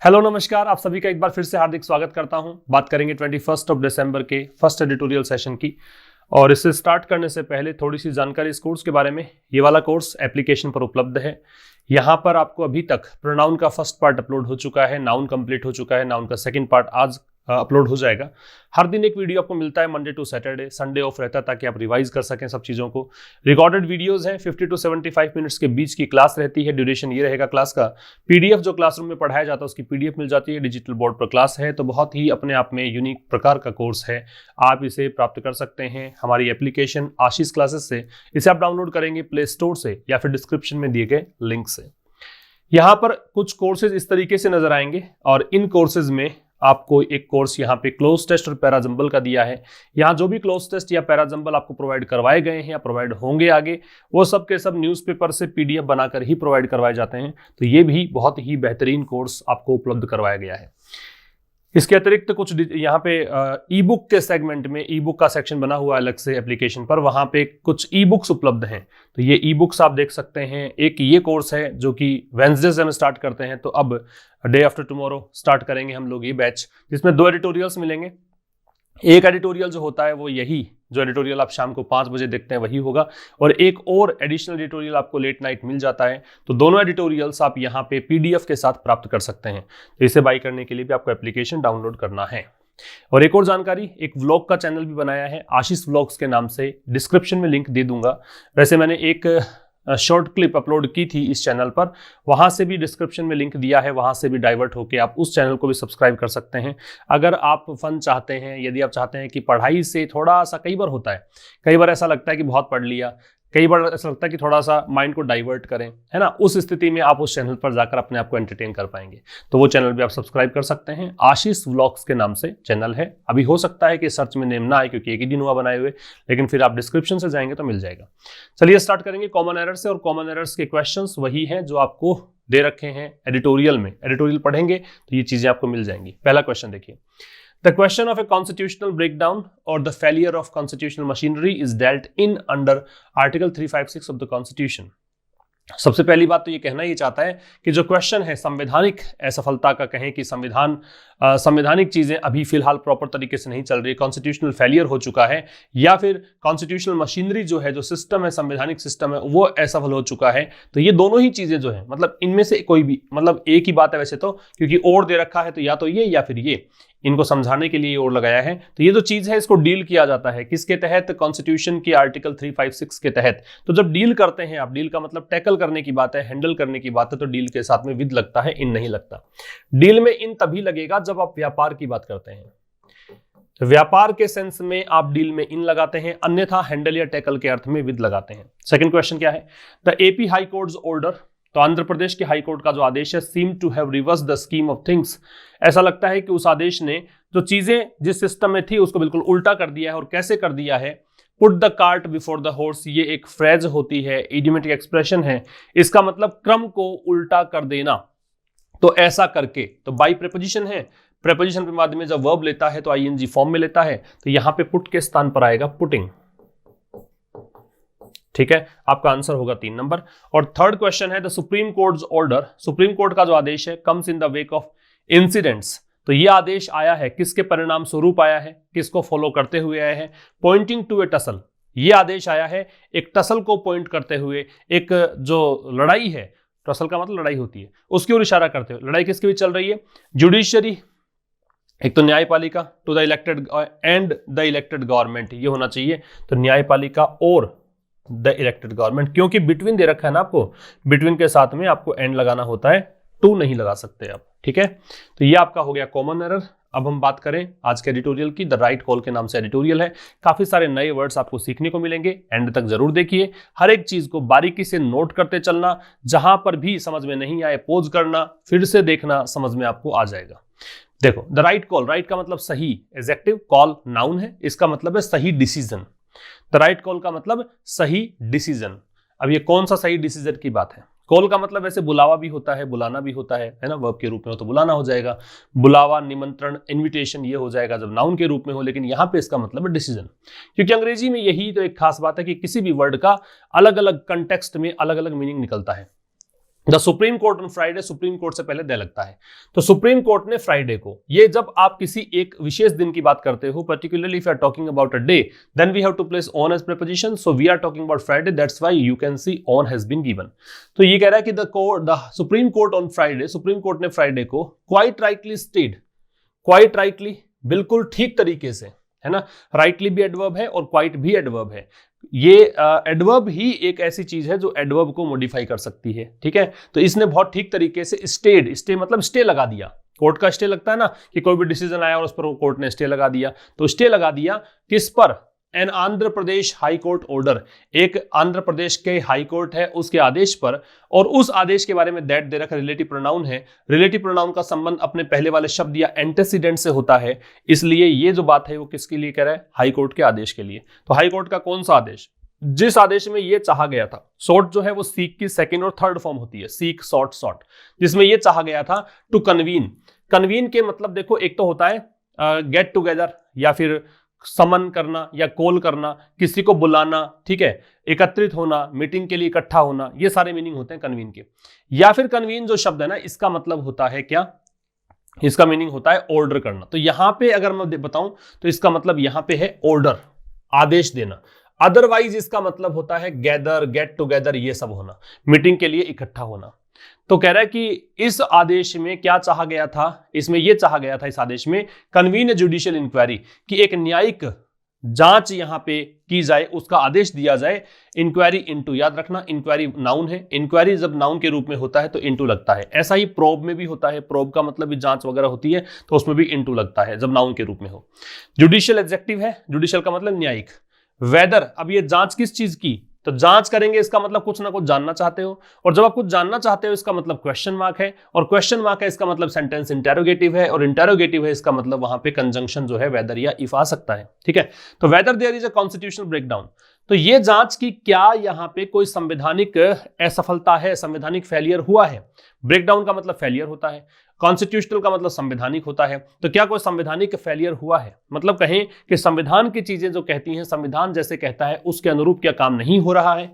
Hello नमस्कार, आप सभी का एक बार फिर से हार्दिक स्वागत करता हूं। बात करेंगे 21 दिसंबर के फर्स्ट एडिटोरियल सेशन की। और इसे स्टार्ट करने से पहले थोड़ी सी जानकारी इस कोर्स के बारे में। ये वाला कोर्स एप्लीकेशन पर उपलब्ध है। यहाँ पर आपको अभी तक प्रोनाउन का फर्स्ट पार्ट अपलोड हो चुका है, नाउन कंप्लीट हो चुका है, नाउन का सेकंड पार्ट आज अपलोड हो जाएगा। हर दिन एक वीडियो आपको मिलता है, Monday to Saturday, Sunday off रहता है ताकि आप रिवाइज कर सकें सब चीज़ों को। रिकॉर्डेड वीडियोस हैं, 50 to 75 मिनट्स के बीच की क्लास रहती है। ड्यूरेशन ये रहेगा क्लास का। पीडीएफ जो क्लासरूम में पढ़ाया जाता है उसकी पीडीएफ मिल जाती है। डिजिटल बोर्ड पर क्लास है, तो बहुत ही अपने आप में यूनिक प्रकार का कोर्स है। आप इसे प्राप्त कर सकते हैं हमारी एप्लीकेशन आशीष क्लासेस से। इसे आप डाउनलोड करेंगे प्ले स्टोर से या फिर डिस्क्रिप्शन में दिए गए लिंक से। यहाँ पर कुछ कोर्सेज इस तरीके से नजर आएंगे और इन कोर्सेज में आपको एक कोर्स यहाँ पे क्लोज टेस्ट और पैराजंबल का दिया है। यहाँ जो भी क्लोज टेस्ट या पैराजंबल आपको प्रोवाइड करवाए गए हैं या प्रोवाइड होंगे आगे, वो सब के सब न्यूज़पेपर से पीडीएफ बनाकर ही प्रोवाइड करवाए जाते हैं। तो ये भी बहुत ही बेहतरीन कोर्स आपको उपलब्ध करवाया गया है। इसके अतिरिक्त कुछ यहाँ पे ई बुक के सेगमेंट में ई बुक का सेक्शन बना हुआ है अलग से एप्लीकेशन पर, वहाँ पे कुछ ई बुक्स उपलब्ध हैं। तो ये ई बुक्स आप देख सकते हैं। एक ये कोर्स है जो कि वेंसडे से हम स्टार्ट करते हैं, तो अब डे आफ्टर टुमारो स्टार्ट करेंगे हम लोग ये बैच, जिसमें 2 एडिटोरियल्स मिलेंगे। एक एडिटोरियल जो होता है वो यही जो एडिटोरियल आप शाम को 5 बजे देखते हैं वही होगा, और एक और एडिशनल एडिटोरियल आपको लेट नाइट मिल जाता है। तो दोनों एडिटोरियल्स आप यहाँ पे पीडीएफ के साथ प्राप्त कर सकते हैं। तो इसे बाई करने के लिए भी आपको एप्लीकेशन डाउनलोड करना है। और एक और जानकारी, एक व्लॉग का चैनल भी बनाया है आशीष व्लॉग्स के नाम से, डिस्क्रिप्शन में लिंक दे दूंगा। वैसे मैंने एक शॉर्ट क्लिप अपलोड की थी इस चैनल पर, वहां से भी डिस्क्रिप्शन में लिंक दिया है, वहां से भी डाइवर्ट होकर आप उस चैनल को भी सब्सक्राइब कर सकते हैं। अगर आप फन चाहते हैं, यदि आप चाहते हैं कि पढ़ाई से थोड़ा सा, कई बार होता है, कई बार ऐसा लगता है कि बहुत पढ़ लिया, कई बार ऐसा लगता है कि थोड़ा सा माइंड को डाइवर्ट करें, है ना, उस स्थिति में आप उस चैनल पर जाकर अपने आप को एंटरटेन कर पाएंगे। तो वो चैनल भी आप सब्सक्राइब कर सकते हैं। आशीष व्लॉग्स के नाम से चैनल है। अभी हो सकता है कि सर्च में नेम ना आए क्योंकि एक ही दिन हुआ बनाए हुए, लेकिन फिर आप डिस्क्रिप्शन से जाएंगे तो मिल जाएगा। चलिए स्टार्ट करेंगे कॉमन एरर से। और कॉमन एरर्स के क्वेश्चंस वही हैं जो आपको दे रखे हैं एडिटोरियल में। एडिटोरियल पढ़ेंगे तो ये चीजें आपको मिल जाएंगी। पहला क्वेश्चन देखिए, The question of a constitutional breakdown or the failure of constitutional machinery is dealt in under Article 356 of the Constitution. सबसे पहली बात तो ये कहना ही चाहता है कि जो क्वेश्चन है संवैधानिक असफलता का, कहें कि संवैधानिक चीजें अभी फिलहाल प्रॉपर तरीके से नहीं चल रही, कॉन्स्टिट्यूशनल फेलियर हो चुका है, या फिर कॉन्स्टिट्यूशनल मशीनरी जो है, जो सिस्टम है, संवैधानिक सिस्टम है, वो असफल हो चुका है। तो ये दोनों ही चीजें जो है, मतलब इनमें से कोई भी, मतलब एक ही बात है वैसे तो, क्योंकि और दे रखा है तो या तो ये या फिर ये, इनको समझाने के लिए और लगाया है। तो ये जो चीज है इसको डील किया जाता है किसके तहत? कॉन्स्टिट्यूशन की आर्टिकल 356 के तहत। तो जब डील करते हैं आप, डील का मतलब टैकल करने की बात है, हैंडल करने की बात है, तो डील के साथ में विद लगता है, इन नहीं लगता। डील में इन तभी लगेगा जब आप व्यापार की बात करते हैं। तो व्यापार के सेंस में आप डील में इन लगाते हैं, अन्यथा हैंडल या टैकल के अर्थ में विद लगाते हैं। सेकंड क्वेश्चन क्या है? The AP high courts order, तो आंध्र प्रदेश के हाई कोर्ट का जो आदेश है, seem to have reverse the scheme of things, ऐसा लगता है कि उस आदेश ने जो चीजें जिस सिस्टम में थी उसको बिल्कुल उल्टा कर दिया है। और कैसे कर दिया है? Put the cart before the horse, ये एक फ्रेज होती है, इडियोमेटिक एक्सप्रेशन है। इसका मतलब क्रम को उल्टा कर देना। तो ऐसा करके, तो बाई प्रेपोजिशन है, प्रेपोजिशन के बाद में जब वर्ब लेता है तो आईएनजी फॉर्म में लेता है, तो यहां पे पुट के स्थान पर आएगा पुटिंग। ठीक है, आपका आंसर होगा 3 नंबर। और थर्ड क्वेश्चन है the supreme courts order, supreme court का जो आदेश है, comes in the wake of incidents, तो ये आदेश आया है किसके परिणाम स्वरूप आया है, किसको फॉलो करते हुए आया है? पॉइंटिंग टू ए टसल, ये आदेश आया है एक टसल को पॉइंट करते हुए, एक जो लड़ाई है, टसल का मतलब लड़ाई होती है, उसकी ओर इशारा करते हुए। लड़ाई किसके बीच चल रही है? जुडिशरी, एक तो न्यायपालिका, to the elected and the elected government, ये होना चाहिए। तो न्यायपालिका और द इलेक्टेड गवर्नमेंट, क्योंकि बिटवीन दे रखा है ना आपको, बिटवीन के साथ में आपको एंड लगाना होता है, टू नहीं लगा सकते आप। ठीक है, तो ये आपका हो गया कॉमन एरर। अब हम बात करें आज के एडिटोरियल की। द राइट कॉल के नाम से एडिटोरियल है। काफी सारे नए वर्ड्स आपको सीखने को मिलेंगे, एंड तक जरूर देखिए। हर एक चीज को बारीकी से नोट करते चलना, जहां पर भी समझ में नहीं आए पॉज करना, फिर से देखना, समझ में आपको आ जाएगा। देखो, द राइट कॉल, राइट का मतलब सही, एडजेक्टिव, कॉल नाउन है, इसका मतलब है सही डिसीजन। द राइट कॉल का मतलब सही डिसीजन। अब ये कौन सा सही डिसीजन की बात है? कॉल का मतलब वैसे बुलावा भी होता है, बुलाना भी होता है ना, वर्ब के रूप में हो तो बुलाना हो जाएगा, बुलावा, निमंत्रण, इन्विटेशन ये हो जाएगा जब नाउन के रूप में हो, लेकिन यहाँ पे इसका मतलब है डिसीजन। क्योंकि अंग्रेजी में यही तो एक खास बात है कि किसी भी वर्ड का अलग अलग कंटेक्स्ट में अलग अलग मीनिंग निकलता है। The Supreme Court on Friday, Supreme court से पहले दे लगता है, तो सुप्रीम कोर्ट ने फ्राइडे को, ये जब आप किसी एक विशेष दिन की बात करते हो, particularly if you are talking about a day, then we have to place on as preposition, so we are talking about Friday, that's why you can see on has been given. तो ये कह रहा है कि the Supreme Court on Friday, Supreme Court ने Friday को quite rightly stayed, quite rightly बिल्कुल ठीक तरीके से, है ना, राइटली भी एडवर्ब है और क्वाइट भी एडवर्ब है। ये एडवर्ब ही एक ऐसी चीज है जो एडवर्ब को मॉडिफाई कर सकती है, ठीक है। तो इसने बहुत ठीक तरीके से स्टेड, स्टे मतलब स्टे लगा दिया, कोर्ट का स्टे लगता है ना कि कोई भी डिसीजन आया और उस पर कोर्ट ने स्टे लगा दिया, तो स्टे लगा दिया किस पर, N Andhra Pradesh high court order, एक आंध्र प्रदेश के हाई कोर्ट है उसके आदेश पर, और उस आदेश के बारे में दैट दे रखा रिलेटिव प्रोनाउन है। रिलेटिव प्रोनाउन का संबंध अपने पहले वाले शब्द या एंटेसिडेंट से होता है, इसलिए ये जो बात है वो किसके लिए कह रहा है, हाई कोर्ट के आदेश के लिए। तो हाई कोर्ट का कौन सा आदेश, जिस आदेश में ये चाहा गया था, सॉर्ट जो है वो सीक की सेकंड और थर्ड फॉर्म होती है, सीक, सॉर्ट, सॉर्ट, जिसमें ये चाहा गया था टू कन्वीन। कन्वीन के मतलब देखो, एक तो होता है गेट टुगेदर या फिर समन करना या कॉल करना, किसी को बुलाना, ठीक है, एकत्रित होना, मीटिंग के लिए इकट्ठा होना, ये सारे मीनिंग होते हैं कन्वीन के। या फिर कन्वीन जो शब्द है ना, इसका मतलब होता है क्या, इसका मीनिंग होता है ऑर्डर करना। तो यहां पे अगर मैं बताऊं तो इसका मतलब यहां पे है ऑर्डर, आदेश देना। अदरवाइज इसका मतलब होता है गैदर, गेट टुगेदर, ये सब होना, मीटिंग के लिए इकट्ठा होना। तो कह रहा है कि इस आदेश में क्या चाहा गया था, इसमें यह चाहा गया था, इस आदेश में कन्वीन जुडिशियल इंक्वायरी, कि एक न्यायिक जांच यहां पे की जाए, उसका आदेश दिया जाए। इंक्वायरी इनटू, याद रखना इंक्वायरी नाउन है, इंक्वायरी जब नाउन के रूप में होता है तो इनटू लगता है। ऐसा ही प्रोब में भी होता है, प्रोब का मतलब भी जांच वगैरह होती है तो उसमें भी इनटू लगता है जब नाउन के रूप में हो। जुडिशियल एग्जेक्टिव है, जुडिशियल का मतलब न्यायिक। वेदर, अब ये जांच किस चीज की, तो जांच करेंगे इसका मतलब कुछ ना कुछ जानना चाहते हो, और जब आप कुछ जानना चाहते हो इसका मतलब क्वेश्चन मार्क है, और क्वेश्चन मार्क है इसका मतलब सेंटेंस इंटेरोगेटिव है, और इंटेरोगेटिव है इसका मतलब वहां पे कंजंक्शन जो है वेदर या इफ आ सकता है, ठीक है। तो whether there is a constitutional breakdown, तो ये जांच की क्या यहां पे कोई संवैधानिक असफलता है, संवैधानिक फेलियर हुआ है। ब्रेकडाउन का मतलब फेलियर होता है, कॉन्स्टिट्यूशनल का मतलब संवैधानिक होता है, तो क्या कोई संवैधानिक फेलियर हुआ है, मतलब कहें कि संविधान की चीजें जो कहती हैं, संविधान जैसे कहता है उसके अनुरूप क्या काम नहीं हो रहा है।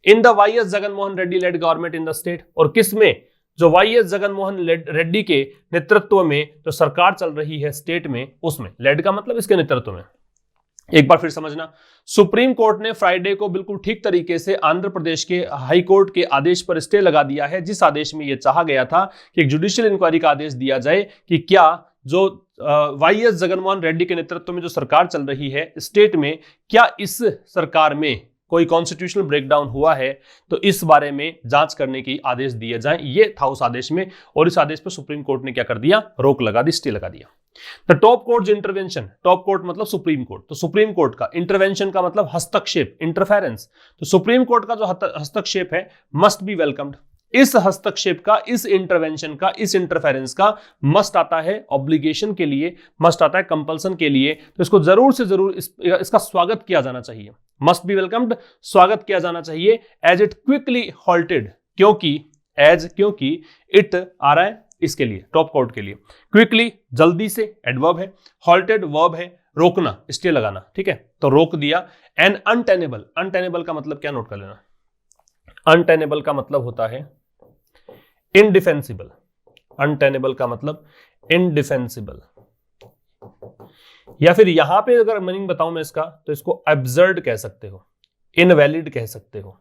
In the YS Jaganmohan Reddy led government in the state, और किसमें, जो वाईएस जगनमोहन रेड्डी के नेतृत्व में जो सरकार चल रही है स्टेट में, उसमें, लेड का मतलब इसके नेतृत्व में। एक बार फिर समझना, सुप्रीम कोर्ट ने फ्राइडे को बिल्कुल ठीक तरीके से आंध्र प्रदेश के हाई कोर्ट के आदेश पर स्टे लगा दिया है, जिस आदेश में यह चाहा गया था कि एक जुडिशियल इंक्वायरी का आदेश दिया जाए कि क्या जो वाईएस जगनमोहन रेड्डी के नेतृत्व में जो सरकार चल रही है स्टेट में, क्या इस सरकार में कोई कॉन्स्टिट्यूशनल ब्रेकडाउन हुआ है, तो इस बारे में जांच करने के आदेश दिए जाएं। ये था उस आदेश में, और इस आदेश पर सुप्रीम कोर्ट ने क्या कर दिया, रोक लगा दी, स्टे लगा दिया। The top court intervention, top court मतलब सुप्रीम कोर्ट, तो सुप्रीम कोर्ट का इंटरवेंशन का मतलब हस्तक्षेप, इंटरफेरेंस, तो सुप्रीम कोर्ट का जो हस्तक्षेप है मस्ट बी वेलकम्ड। इस हस्तक्षेप का, इस इंटरवेंशन का, इस इंटरफेरेंस का मस्ट आता है ऑब्लिगेशन के लिए, मस्ट आता है कंपल्सन के लिए, तो इसको जरूर से जरूर इसका स्वागत किया जाना चाहिए। मस्ट बी वेलकम्ड, स्वागत किया जाना चाहिए। एज इट क्विकली हॉल्टेड, क्योंकि इट आ रहा है इसके लिए, टॉप कोर्ट के लिए। क्विकली जल्दी से एडवर्ब है, हॉल्टेड वर्ब है, रोकना, स्टे लगाना, ठीक है, तो रोक दिया। एंड अनटेनेबल, अनटेनेबल का मतलब क्या, नोट कर लेना, अनटेनेबल का मतलब होता है इनडिफेंसिबल, अनटेनेबल का मतलब इनडिफेंसिबल, या फिर यहां पे अगर मीनिंग बताऊं मैं इसका, तो इसको एब्सर्ड कह सकते हो, इनवैलिड कह सकते हो,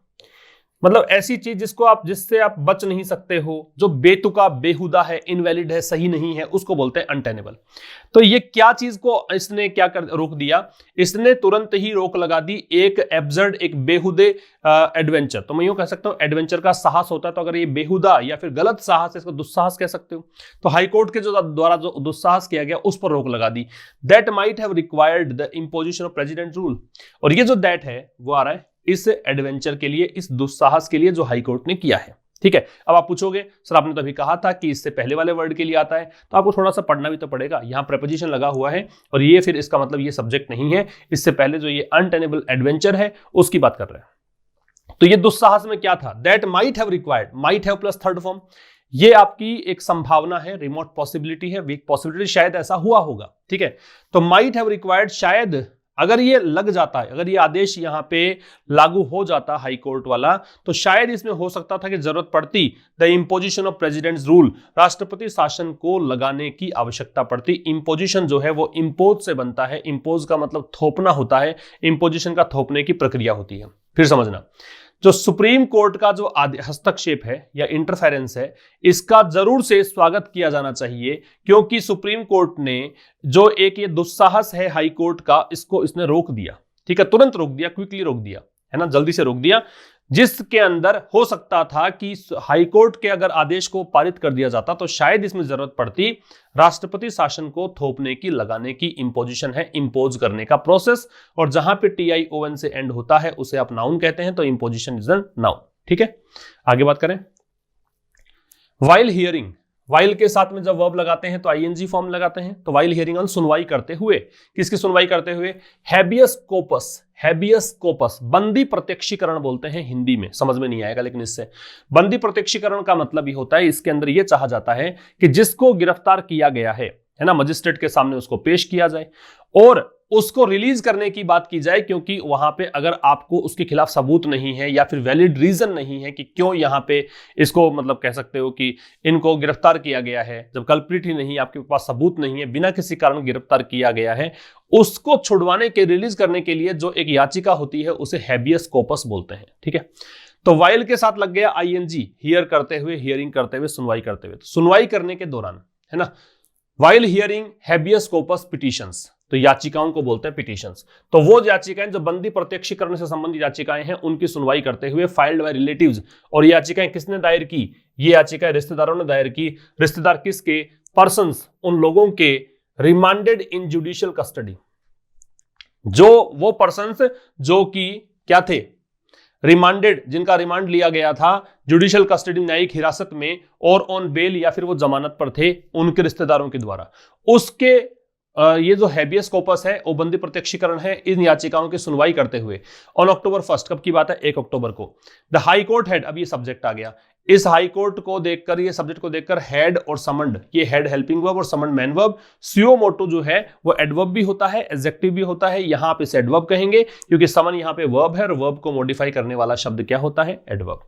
मतलब ऐसी चीज जिससे आप बच नहीं सकते हो, जो बेतुका, बेहुदा है, इनवैलिड है, सही नहीं है, उसको बोलते हैं अनटेनेबल। तो ये क्या चीज को इसने क्या कर रोक दिया, इसने तुरंत ही रोक लगा दी एक एब्सर्ड, एक बेहुदे एडवेंचर। तो मैं यूं कह सकता हूं एडवेंचर का साहस होता है, तो अगर ये बेहुदा या फिर गलत साहस है, इसको दुस्साहस कह सकते हो। तो हाईकोर्ट के द्वारा जो दुस्साहस किया गया उस पर रोक लगा दी। That might have required the imposition of president rule, और ये जो दैट है वो आ रहा है इस एडवेंचर के लिए, इस दुस्साहस के लिए जो हाईकोर्ट ने किया है, ठीक है। अब आप पूछोगे सर आपने तो अभी कहा था कि इससे पहले वाले वर्ड के लिए आता है, तो आपको थोड़ा सा पढ़ना भी तो पड़ेगा। यहां प्रीपोजिशन लगा हुआ है और ये फिर इसका मतलब ये सब्जेक्ट नहीं है, इससे पहले जो ये अनटेनेबल एडवेंचर है उसकी बात कर रहे हैं। तो ये दुस्साहस में क्या था, that might have required, might have plus third form, ये आपकी एक संभावना है, रिमोट पॉसिबिलिटी है, वीक पॉसिबिलिटी, शायद ऐसा हुआ होगा, ठीक है। तो माइट हैव रिक्वायर्ड, शायद अगर ये लग जाता है, अगर ये आदेश यहां पे लागू हो जाता हाई कोर्ट वाला, तो शायद इसमें हो सकता था कि जरूरत पड़ती the imposition of presidents rule, राष्ट्रपति शासन को लगाने की आवश्यकता पड़ती। इम्पोजिशन जो है वो इम्पोज से बनता है, इम्पोज का मतलब थोपना होता है, इम्पोजिशन का थोपने की प्रक्रिया होती है। फिर समझना, जो सुप्रीम कोर्ट का जो हस्तक्षेप है या इंटरफेरेंस है, इसका जरूर से स्वागत किया जाना चाहिए, क्योंकि सुप्रीम कोर्ट ने जो एक ये दुस्साहस है हाई कोर्ट का, इसको इसने रोक दिया, ठीक है, तुरंत रोक दिया, क्विकली रोक दिया, है ना, जल्दी से रोक दिया, जिसके अंदर हो सकता था कि हाई कोर्ट के अगर आदेश को पारित कर दिया जाता तो शायद इसमें जरूरत पड़ती राष्ट्रपति शासन को थोपने की, लगाने की, इंपोजिशन है, इंपोज करने का प्रोसेस, और जहां पे TION से एंड होता है उसे आप नाउन कहते हैं, तो इंपोजिशन इज एन नाउन, ठीक है। आगे बात करें, वाइल हियरिंग, वाइल के साथ में जब वर्ब लगाते हैं तो ING फॉर्म लगाते हैं, तो वाइल हियरिंग ऑन, सुनवाई करते हुए, किसकी सुनवाई करते हुए, हैबियस कोपस, हैबियस कोपस, बंदी प्रत्यक्षीकरण बोलते हैं हिंदी में, समझ में नहीं आएगा लेकिन इससे, बंदी प्रत्यक्षीकरण का मतलब ही होता है, इसके अंदर यह चाहा जाता है कि जिसको गिरफ्तार किया गया है ना, मजिस्ट्रेट के सामने उसको पेश किया जाए और उसको रिलीज करने की बात की जाए, क्योंकि वहां पे अगर आपको उसके खिलाफ सबूत नहीं है या फिर वैलिड रीजन नहीं है कि क्यों यहां पे इसको, मतलब कह सकते हो कि इनको गिरफ्तार किया गया है, जब कल्प्रिट ही नहीं, आपके पास सबूत नहीं है, बिना किसी कारण गिरफ्तार किया गया है, उसको छुड़वाने के, रिलीज करने के लिए जो एक याचिका होती है उसे हैबियस कोपस बोलते हैं, ठीक है। तो वाइल के साथ लग गया ING, हियर करते हुए, हियरिंग करते हुए, सुनवाई करते हुए, तो सुनवाई करने के दौरान, है ना, वाइल हियरिंग हैबियस कोपस पिटीशंस, तो याचिकाओं को बोलते हैं पिटीशंस। तो वो याचिकाएं जो बंदी प्रत्यक्षीकरण से संबंधित याचिकाएं हैं, उनकी सुनवाई करते हुए, फाइल्ड बाय रिलेटिव्स, और याचिकाएं किसने दायर की, ये याचिकाएं रिश्तेदारों ने दायर की। रिश्तेदार किसके, पर्सन्स, उन लोगों के, रिमांडेड इन जुडिशियल कस्टडी, जो वो पर्सन्स जो कि क्या थे, रिमांडेड, जिनका रिमांड लिया गया था जुडिशियल कस्टडी, न्यायिक हिरासत में, और ऑन बेल या फिर वो जमानत पर थे, उनके रिश्तेदारों के द्वारा। उसके ये जो हैबियस कोपस है वो बंदी प्रत्यक्षीकरण है, इन याचिकाओं की सुनवाई करते हुए ऑन October 1, कब की बात है, 1 अक्टूबर को, द हाई कोर्ट हेड, अब ये सब्जेक्ट आ गया, इस हाई कोर्ट को देखकर, ये सब्जेक्ट को देखकर, हेड और समन्ड, ये हेड हेल्पिंग वर्ब और summoned man verb, suo motu जो है वो एडवर्ब भी होता है, एडजेक्टिव भी होता है, यहां पे एडवर्ब कहेंगे क्योंकि समन यहां पे वर्ब है और वर्ब को मॉडिफाई करने वाला शब्द क्या होता है, एडवर्ब।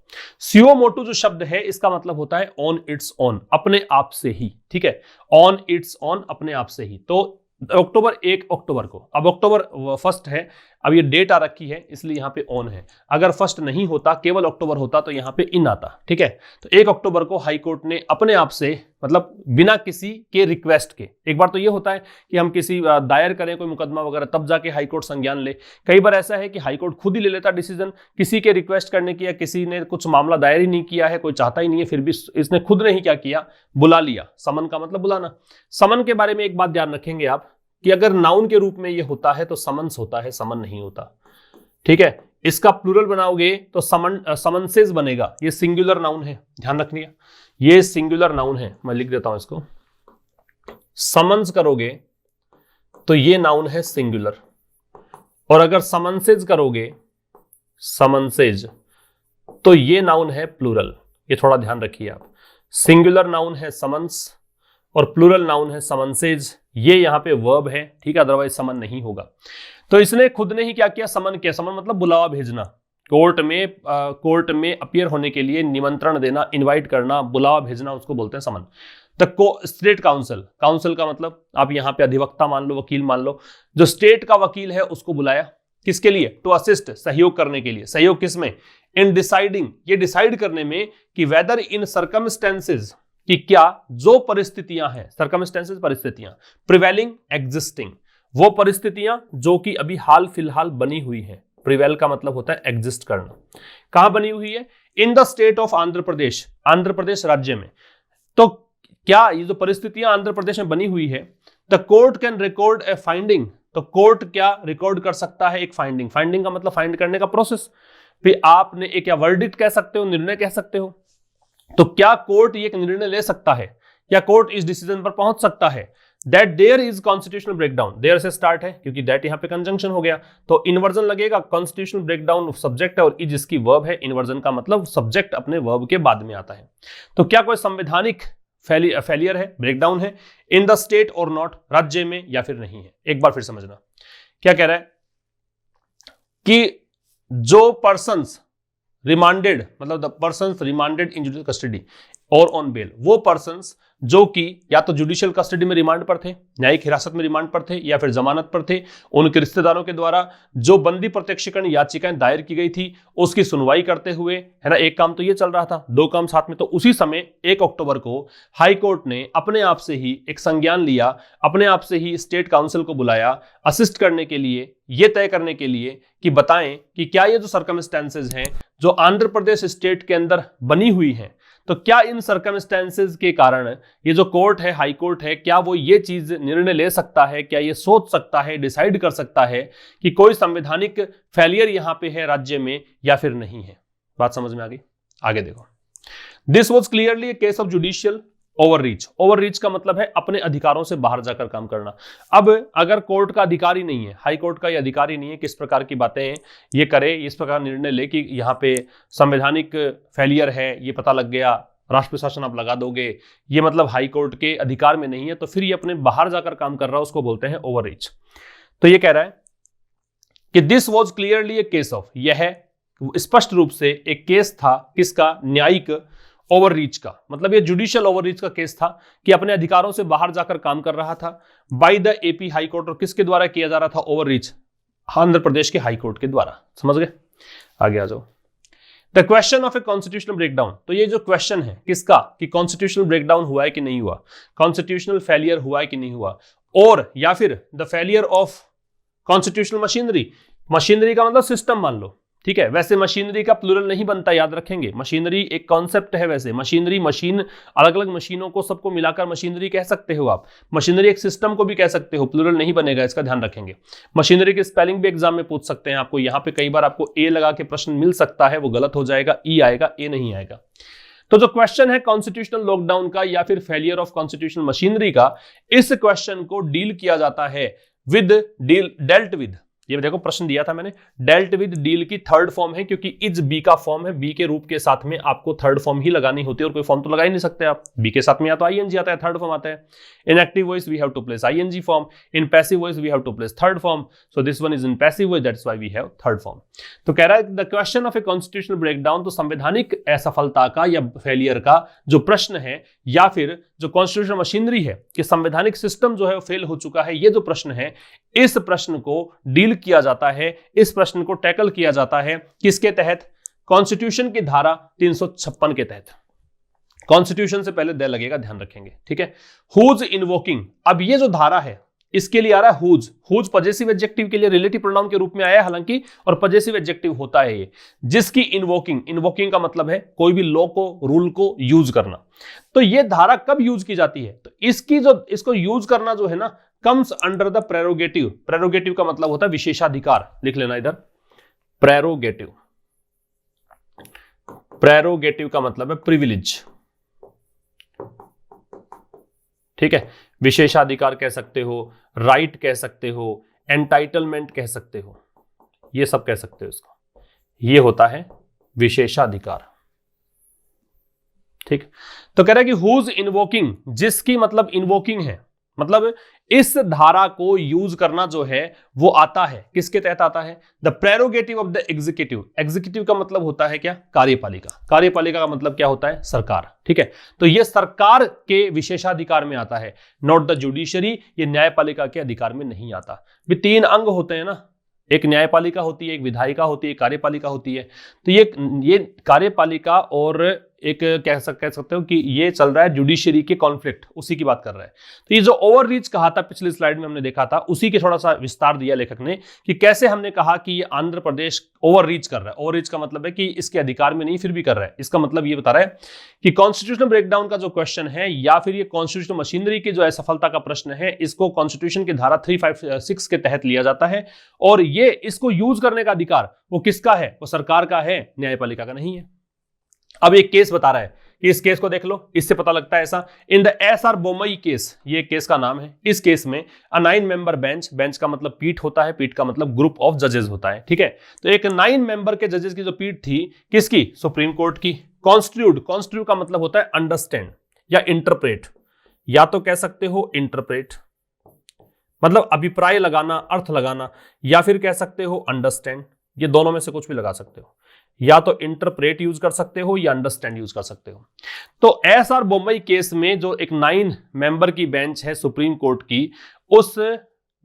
सुओ मोटो जो शब्द है इसका मतलब होता है ऑन इट्स ऑन, अपने आप से ही, ठीक है, ऑन इट्स ऑन, अपने आप से ही। तो October 1 अक्टूबर को, अब October 1 है, अब ये डेट आ रखी है इसलिए यहां पे ऑन है, अगर 1 नहीं होता, केवल अक्टूबर होता तो यहां पे इन आता, ठीक है। तो 1 अक्टूबर को हाई कोर्ट ने अपने आप से, मतलब बिना किसी के रिक्वेस्ट के, एक बार तो ये होता है कि हम किसी दायर करें कोई मुकदमा वगैरह तब जाके हाई कोर्ट संज्ञान ले, कई बार ऐसा है कि हाई कोर्ट खुद ही ले लेता डिसीजन, किसी के रिक्वेस्ट करने की, या किसी ने कुछ मामला दायर ही नहीं किया है, कोई चाहता ही नहीं है, फिर भी इसने खुद ने ही क्या किया, बुला लिया। समन का मतलब बुलाना। समन के बारे में एक बात ध्यान रखेंगे आप कि अगर नाउन के रूप में ये होता है तो समन्स होता है, समन नहीं होता, ठीक है। इसका प्लूरल बनाओगे तो समन्सेस बनेगा, ये सिंगुलर नाउन है, ध्यान रखिए, ये सिंगुलर नाउन है, मैं लिख देता हूं इसको। समन्स करोगे तो ये नाउन है सिंगुलर, और अगर समन्सेज करोगे, समन्सेज, तो ये नाउन है प्लूरल। ये थोड़ा ध्यान रखिए आप, सिंगुलर नाउन है समन्स और प्लूरल नाउन है समन्सेज, ये यहां पे वर्ब है, ठीक है, अदरवाइज समन नहीं होगा। तो इसने खुद ने ही क्या किया, समन किया। समन मतलब बुलावा भेजना, कोर्ट में अपीयर होने के लिए निमंत्रण देना, इनवाइट करना, बुलावा भेजना, उसको बोलते हैं समन। द स्टेट काउंसिल, काउंसिल का मतलब आप यहां पे अधिवक्ता मान लो, वकील मान लो, जो स्टेट का वकील है उसको बुलाया, किसके लिए, टू असिस्ट, सहयोग करने के लिए। सहयोग किसमें, इन डिसाइडिंग, ये डिसाइड करने में कि वेदर इन सर्कमस्टेंसेज, कि क्या जो परिस्थितियां हैं, सर्कमस्टेंसेस परिस्थितियां, प्रिवेलिंग एग्जिस्टिंग, वो परिस्थितियां जो कि अभी हाल फिलहाल बनी हुई हैं। प्रिवेल का मतलब होता है एग्जिस्ट करना। कहां बनी हुई है, in the state of Andhra Pradesh, Andhra Pradesh राज्य में। तो क्या ये जो परिस्थितियां आंध्र प्रदेश में बनी हुई है, the court can record a finding, तो कोर्ट क्या रिकॉर्ड कर सकता है एक फाइंडिंग। फाइंडिंग का मतलब फाइंड करने का प्रोसेस, फिर आपने एक या वर्डिक्ट कह सकते हो, निर्णय कह सकते हो। तो क्या कोर्ट ये निर्णय ले सकता है, क्या कोर्ट इस डिसीजन पर पहुंच सकता है that there is constitutional breakdown, there से स्टार्ट है क्योंकि दैट यहां पे कंजंक्शन हो गया तो इन्वर्जन लगेगा, कॉन्स्टिट्यूशनल ब्रेकडाउन सब्जेक्ट है और इज इसकी वर्ब है, इन्वर्जन का मतलब सब्जेक्ट अपने वर्ब के बाद में आता है। तो क्या कोई संवैधानिक फेलियर है, ब्रेकडाउन है इन द स्टेट और नॉट, राज्य में या फिर नहीं है। एक बार फिर समझना क्या कह रहा है कि जो पर्सन्स रिमांडेड, मतलब the persons remanded in judicial custody और ऑन बेल, वो पर्सन्स जो कि या तो जुडिशियल कस्टडी में रिमांड पर थे, न्यायिक हिरासत में रिमांड पर थे या फिर जमानत पर थे, उनके रिश्तेदारों के द्वारा जो बंदी प्रत्यक्षीकरण याचिकाएं दायर की गई थी उसकी सुनवाई करते हुए, है ना, एक काम तो ये चल रहा था, दो काम साथ में, तो उसी समय 1 अक्टूबर को हाई कोर्ट ने अपने आप से ही एक संज्ञान लिया, अपने आप से ही स्टेट काउंसिल को बुलाया असिस्ट करने के लिए, ये तय करने के लिए कि बताएं कि क्या ये जो सर्कमस्टेंसेज हैं जो आंध्र प्रदेश स्टेट के अंदर बनी हुई हैं, तो क्या इन सर्कमस्टेंसेज के कारण ये जो कोर्ट है, हाई कोर्ट है, क्या वो ये चीज निर्णय ले सकता है, क्या ये सोच सकता है, डिसाइड कर सकता है कि कोई संवैधानिक फेलियर यहां पे है राज्य में या फिर नहीं है। बात समझ में आ गई? आगे देखो, this was clearly A case of judicial overreach. Overreach का मतलब है अपने अधिकारों से बाहर जाकर काम करना। अब अगर कोर्ट का अधिकार ही नहीं है, हाई कोर्ट का ये अधिकार ही नहीं है किस प्रकार की बातें ये करे, इस प्रकार निर्णय ले कि यहाँ पे संवैधानिक फेलियर है, ये पता लग गया, राष्ट्र प्रशासन आप लगा दोगे, ये मतलब हाई कोर्ट के अधिकार में नहीं है, तो फिर ये अपने बाहर जाकर काम कर रहा है, उसको बोलते हैं ओवररीच। तो ये कह रहा है कि this was clearly A case of, यह स्पष्ट रूप से एक केस था किसका? न्यायिक ओवररीच का, मतलब ये जुडिशियल ओवररीच का केस था कि अपने अधिकारों से बाहर जाकर काम कर रहा था by the AP high court. और किसके द्वारा किया जा रहा था ओवररीच? आंध्र प्रदेश के हाई कोर्ट के द्वारा। समझ गए? आगे आ जाओ। The question of a constitutional breakdown, तो ये जो क्वेश्चन है किसका कि कॉन्स्टिट्यूशनल ब्रेकडाउन हुआ है कि नहीं हुआ, कॉन्स्टिट्यूशनल फेलियर हुआ है कि नहीं हुआ, और या फिर the failure of constitutional machinery. Machinery का मतलब सिस्टम मान लो, ठीक है। वैसे मशीनरी का प्लूरल नहीं बनता, याद रखेंगे। मशीनरी एक कॉन्सेप्ट है, वैसे मशीनरी, मशीन, अलग अलग मशीनों को सबको मिलाकर मशीनरी कह सकते हो आप। मशीनरी एक सिस्टम को भी कह सकते हो, प्लूरल नहीं बनेगा, इसका ध्यान रखेंगे। मशीनरी के स्पेलिंग भी एग्जाम में पूछ सकते हैं आपको, यहाँ पे कई बार आपको ए लगा के प्रश्न मिल सकता है, वो गलत हो जाएगा, ई आएगा, ए नहीं आएगा। तो जो क्वेश्चन है कॉन्स्टिट्यूशनल लॉकडाउन का या फिर फेलियर ऑफ कॉन्स्टिट्यूशनल मशीनरी का, इस क्वेश्चन को डील किया जाता है विद, डेल्ट विद, ये देखो प्रश्न दिया था मैंने, डेल्ट विद डील की थर्ड फॉर्म है, क्योंकि इज बी का फॉर्म है, बी के रूप के साथ में आपको थर्ड फॉर्म ही लगानी होती है, और कोई फॉर्म तो लगा ही नहीं सकते आप। बी के साथ में या तो आईएनजी आता है, थर्ड फॉर्म आता है। In active voice we have to place ING form, in passive voice we have to place third form, so this one is in passive voice, that's why we have third form. तो कह रहा है the question of a constitutional breakdown, तो संवैधानिक असफलता का या failure का जो प्रश्न है, या फिर जो कॉन्स्टिट्यूशनल मशीनरी है कि संवैधानिक सिस्टम जो है वो फेल हो चुका है, ये जो प्रश्न है, इस प्रश्न को डील किया जाता है, इस प्रश्न को टैकल किया जाता है किसके तहत? कॉन्स्टिट्यूशन की धारा 356 के तहत। कॉन्स्टिट्यूशन से पहले दे लगेगा, ध्यान रखेंगे, ठीक है। हुज इन्वोकिंग, अब ये जो धारा है इसके लिए आ रहा है हुज। हुज पजेसिव एडजेक्टिव के लिए रिलेटिव प्रोनाउन के रूप में आया है हालांकि, और पजेसिव एडजेक्टिव होता है ये जिसकी इन्वोकिंग, इन्वोकिंग का मतलब है कोई भी लॉ को, रूल को यूज करना। तो ये धारा कब यूज की जाती है? तो इसकी जो, इसको यूज करना जो है ना, comes under the prerogative. Prerogative का मतलब होता है विशेषाधिकार, लिख लेना इधर, प्रेरोगेटिव। प्रेरोगेटिव का मतलब है प्रिविलेज, ठीक है। विशेषाधिकार कह सकते हो, राइट कह सकते हो, एंटाइटलमेंट कह सकते हो, ये सब कह सकते हो इसको। ये होता है विशेषाधिकार, ठीक। तो कह रहा है कि हुज इन्वोकिंग, जिसकी मतलब इन्वोकिंग है, मतलब इस धारा को यूज करना जो है वो आता है, किसके तहत आता है? The prerogative of the executive. Executive का मतलब होता है क्या? कार्यपालिका। कार्यपालिका का मतलब क्या होता है? सरकार, ठीक है। तो ये सरकार के विशेषाधिकार में आता है, नॉट द जुडिशरी, ये न्यायपालिका के अधिकार में नहीं आता। भी 3 अंग होते हैं ना, एक न्यायपालिका होती है, एक विधायिका होती है, कार्यपालिका होती है। तो ये कार्यपालिका और एक कह सकते हो कि ये चल रहा है जुडिशरी के कॉन्फ्लिक्ट, उसी की बात कर रहा है। तो ये जो ओवररीच कहा था पिछली स्लाइड में हमने देखा था, उसी के थोड़ा सा विस्तार दिया लेखक ने कि कैसे हमने कहा कि ये आंध्र प्रदेश ओवररीच कर रहा है। ओवररीच का मतलब है कि इसके अधिकार में नहीं, फिर भी कर रहा है। इसका मतलब ये बता रहा है कि कॉन्स्टिट्यूशनल ब्रेकडाउन का जो क्वेश्चन है, या फिर ये कॉन्स्टिट्यूशनल मशीनरी की जो असफलता का प्रश्न है, इसको कॉन्स्टिट्यूशन की धारा 356 के तहत लिया जाता है, और ये इसको यूज करने का अधिकार वो किसका है? वो सरकार का है, न्यायपालिका का नहीं है। अब एक केस बता रहा है कि इस केस को देख लो, इससे पता लगता है ऐसा। In the SR Bommai case, ये केस का नाम है, इस केस में अ 9 मेंबर बेंच, बेंच का मतलब पीठ होता है, पीठ का मतलब ग्रुप ऑफ जजेस होता है, ठीक है। तो एक 9 मेंबर के जजेस की जो पीठ थी, किसकी? सुप्रीम कोर्ट की। कॉन्स्टिट्यूट का मतलब होता है अंडरस्टैंड या इंटरप्रेट, या तो कह सकते हो इंटरप्रेट मतलब अभिप्राय लगाना, अर्थ लगाना, या फिर कह सकते हो अंडरस्टैंड, ये दोनों में से कुछ भी लगा सकते हो। या तो इंटरप्रेट यूज कर सकते हो या अंडरस्टैंड यूज कर सकते हो। तो एसआर बोम्बई केस में जो एक 9 मेंबर की बेंच है सुप्रीम कोर्ट की, उस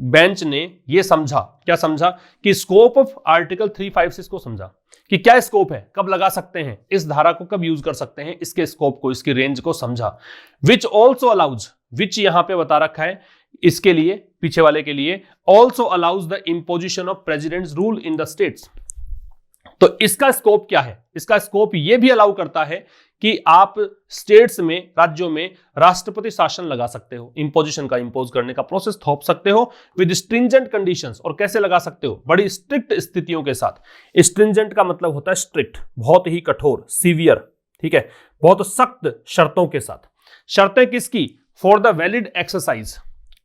बेंच ने यह समझा, क्या समझा? कि स्कोप ऑफ आर्टिकल 356 को समझा कि क्या स्कोप है, कब लगा सकते हैं, इस धारा को कब यूज कर सकते हैं, इसके स्कोप को, इसकी रेंज को समझा। विच ऑल्सो अलाउज, विच यहां पे बता रखा है इसके लिए, पीछे वाले के लिए, also allows the imposition of presidents rule in the states. तो इसका स्कोप क्या है? इसका स्कोप यह भी अलाउ करता है कि आप स्टेट्स में, राज्यों में राष्ट्रपति शासन लगा सकते हो, इंपोजिशन का, इंपोज करने का प्रोसेस थोप सकते हो विद स्ट्रिंजेंट कंडीशंस। और कैसे लगा सकते हो? बड़ी स्ट्रिक्ट स्थितियों के साथ। स्ट्रिंजेंट का मतलब होता है स्ट्रिक्ट, बहुत ही कठोर, सीवियर, ठीक है, बहुत सख्त शर्तों के साथ। शर्तें किसकी? फॉर द वैलिड एक्सरसाइज,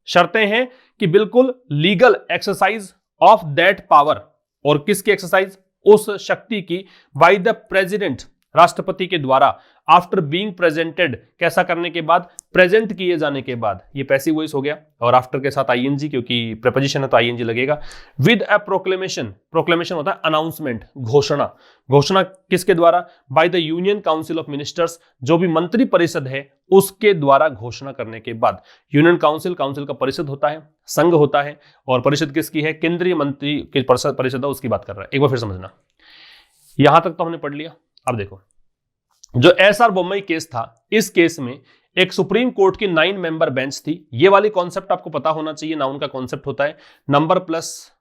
शर्तें हैं कि बिल्कुल legal exercise of that power, और किसकी एक्सरसाइज? उस शक्ति की, बाय द प्रेसिडेंट, राष्ट्रपति के द्वारा, आफ्टर बीइंग प्रेजेंटेड, कैसा करने के बाद? प्रेजेंट किए जाने के बाद। ये पैसिव वॉइस हो गया, और आफ्टर के साथ आईएनजी, क्योंकि प्रीपोजिशन है तो आईएनजी लगेगा। विद अ प्रोक्लेमेशन, प्रोक्लेमेशन होता है अनाउंसमेंट, घोषणा। घोषणा किसके द्वारा? By the union council of ministers, जो भी मंत्री परिषद है उसके द्वारा घोषणा करने के बाद। यूनियन काउंसिल, काउंसिल का परिषद होता है, संघ होता है, और परिषद किसकी है? केंद्रीय मंत्री की परिषद है, उसकी बात कर रहा है। एक बार फिर समझना, यहां तक तो हमने पढ़ लिया। अब देखो, जो एसआर बोम्बई केस था, इस केस में एक सुप्रीम कोर्ट की 9 मेंबर बेंच थी। ये वाली कॉन्सेप्ट आपको पता होना चाहिए। नाउन का कॉन्सेप्ट होता है नंबर प्लस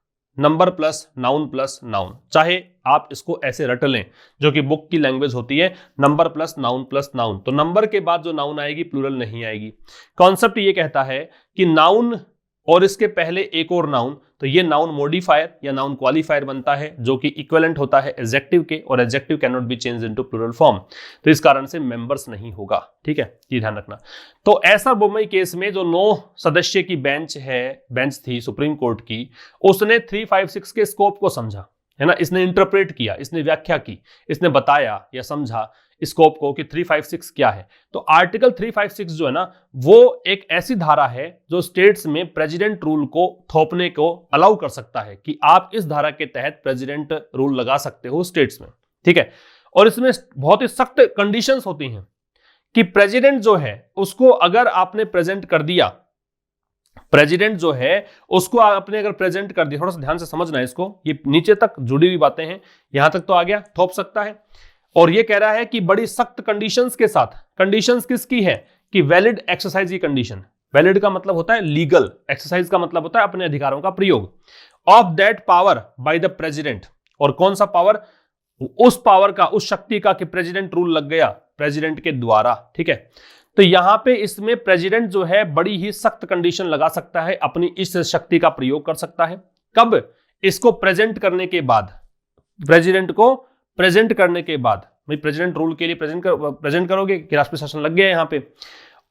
नाउन। चाहे आप इसको ऐसे रट लें, जो कि बुक की लैंग्वेज होती है, नंबर प्लस नाउन। तो नंबर के बाद जो नाउन आएगी प्लूरल नहीं आएगी। कॉन्सेप्ट ये कहता है कि नाउन और इसके पहले एक और नाउन, तो ये नाउन मॉडिफायर या नाउन क्वालिफायर बनता है, जो कि इक्विवेलेंट होता है एडजेक्टिव के, और adjective can not be change into plural form. तो इस कारण से मेंबर्स नहीं होगा, ठीक है, ये ध्यान रखना। तो ऐसा बोम्बई केस में जो 9 सदस्य की बेंच थी सुप्रीम कोर्ट की, उसने 356 के स्कोप को समझा, है ना, इसने इंटरप्रेट किया, इसने व्याख्या की, इसने बताया या समझा स्कोप को कि 356 क्या है। तो आर्टिकल 356 जो है ना, वो एक ऐसी धारा है जो स्टेट्स में प्रेसिडेंट रूल को थोपने को अलाउ कर सकता है, कि आप इस धारा के तहत प्रेसिडेंट रूल लगा सकते हो स्टेट्स में, ठीक है। और इसमें बहुत ही सख्त कंडीशंस होती हैं कि प्रेसिडेंट जो है उसको अगर आपने प्रेजेंट कर दिया, प्रेसिडेंट जो है उसको आपने अगर प्रेजेंट कर दिया, थोड़ा सा ध्यान से समझना है इसको, ये नीचे तक जुड़ी हुई बातें हैं, यहां तक तो आ गया, थोप सकता है। और ये कह रहा है कि बड़ी सख्त कंडीशंस के साथ। कंडीशंस किसकी है? कि वैलिड एक्सरसाइज की कंडीशन। वैलिड का मतलब होता है लीगल, एक्सरसाइज का मतलब होता है अपने अधिकारों का प्रयोग। Of that power by the president, और कौन सा पावर? उस पावर का, उस शक्ति का कि प्रेसिडेंट रूल लग गया प्रेसिडेंट के द्वारा, ठीक है। तो यहां पे इसमें प्रेसिडेंट जो है बड़ी ही सख्त कंडीशन लगा सकता है, अपनी इस शक्ति का प्रयोग कर सकता है। कब? इसको प्रेजेंट करने के बाद, प्रेसिडेंट को प्रेजेंट करने के बाद। भाई प्रेसिडेंट रूल के लिए प्रेजेंट करोगे कि राष्ट्रपति शासन लग गया यहां पे,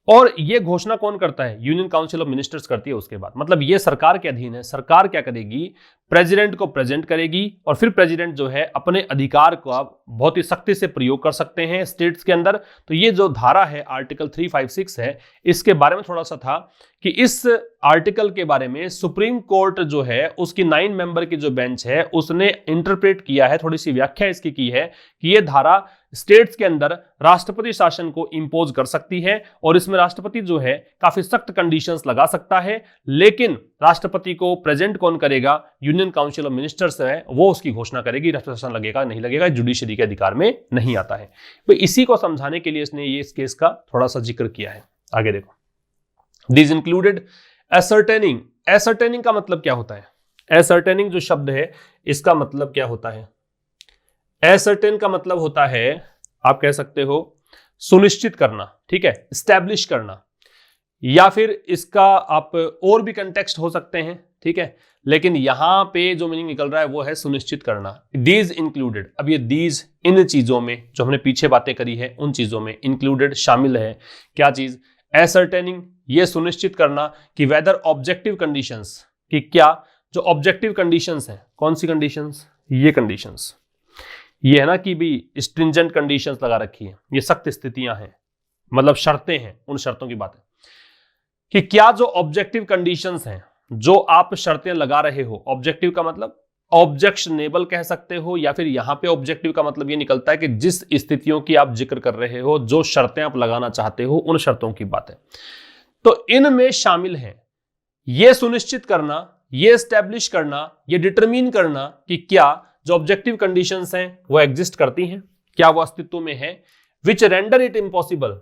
और ये घोषणा कौन करता है? यूनियन काउंसिल ऑफ मिनिस्टर्स करती है उसके बाद। मतलब ये सरकार के अधीन है। सरकार क्या करेगी? प्रेसिडेंट को प्रेजेंट करेगी, और फिर प्रेसिडेंट जो है अपने अधिकार को बहुत ही सख्ती से प्रयोग कर सकते हैं स्टेट्स के अंदर। तो ये जो धारा है आर्टिकल 356 है, इसके बारे में थोड़ा सा था कि इस आर्टिकल के बारे में सुप्रीम कोर्ट जो है उसकी 9 मेंबर की जो बेंच है उसने इंटरप्रेट किया है, थोड़ी सी व्याख्या इसकी की है कि ये धारा स्टेट्स के अंदर राष्ट्रपति शासन को इंपोज कर सकती है, और इसमें राष्ट्रपति जो है काफी सख्त कंडीशंस लगा सकता है। लेकिन राष्ट्रपति को प्रेजेंट कौन करेगा? यूनियन काउंसिल ऑफ मिनिस्टर्स है, वो उसकी घोषणा करेगी। राष्ट्रपति शासन लगेगा नहीं लगेगा, जुडिशरी के अधिकार में नहीं आता है। तो इसी को समझाने के लिए इसने ये इस केस का थोड़ा सा जिक्र किया है। आगे देखो, दिस इंक्लूडेड असर्टेनिंग। असर्टेनिंग का मतलब क्या होता है? असर्टेनिंग जो शब्द है इसका मतलब क्या होता है? असर्टेन का मतलब होता है, आप कह सकते हो सुनिश्चित करना, ठीक है, एस्टैब्लिश करना, या फिर इसका आप और भी कंटेक्स्ट हो सकते हैं, ठीक है, लेकिन यहां पे जो मीनिंग निकल रहा है वो है सुनिश्चित करना। दीज इंक्लूडेड, अब ये दीज इन चीजों में जो हमने पीछे बातें करी है उन चीजों में इंक्लूडेड शामिल है। क्या चीज? एसर्टेनिंग, ये सुनिश्चित करना कि वेदर ऑब्जेक्टिव कंडीशंस, कि क्या जो ऑब्जेक्टिव कंडीशंस हैं, कौन सी कंडीशंस? ये कंडीशंस, ये है ना कि भी स्ट्रिंजेंट कंडीशंस लगा रखी है, ये सख्त स्थितियां हैं, मतलब शर्तें हैं, उन शर्तों की बात है कि क्या जो ऑब्जेक्टिव कंडीशंस हैं जो आप शर्तें लगा रहे हो, ऑब्जेक्टिव का मतलब ऑब्जेक्शनेबल कह सकते हो, या फिर यहां पे ऑब्जेक्टिव का मतलब ये निकलता है कि जिस स्थितियों की आप जिक्र कर रहे हो, जो शर्तें आप लगाना चाहते हो, उन शर्तों की बात है। तो इनमें शामिल है ये सुनिश्चित करना, ये स्टैब्लिश करना, ये डिटरमिन करना कि क्या जो ऑब्जेक्टिव कंडीशंस हैं वो एग्जिस्ट करती हैं, क्या वो अस्तित्व में है, विच रेंडर इट इम्पॉसिबल,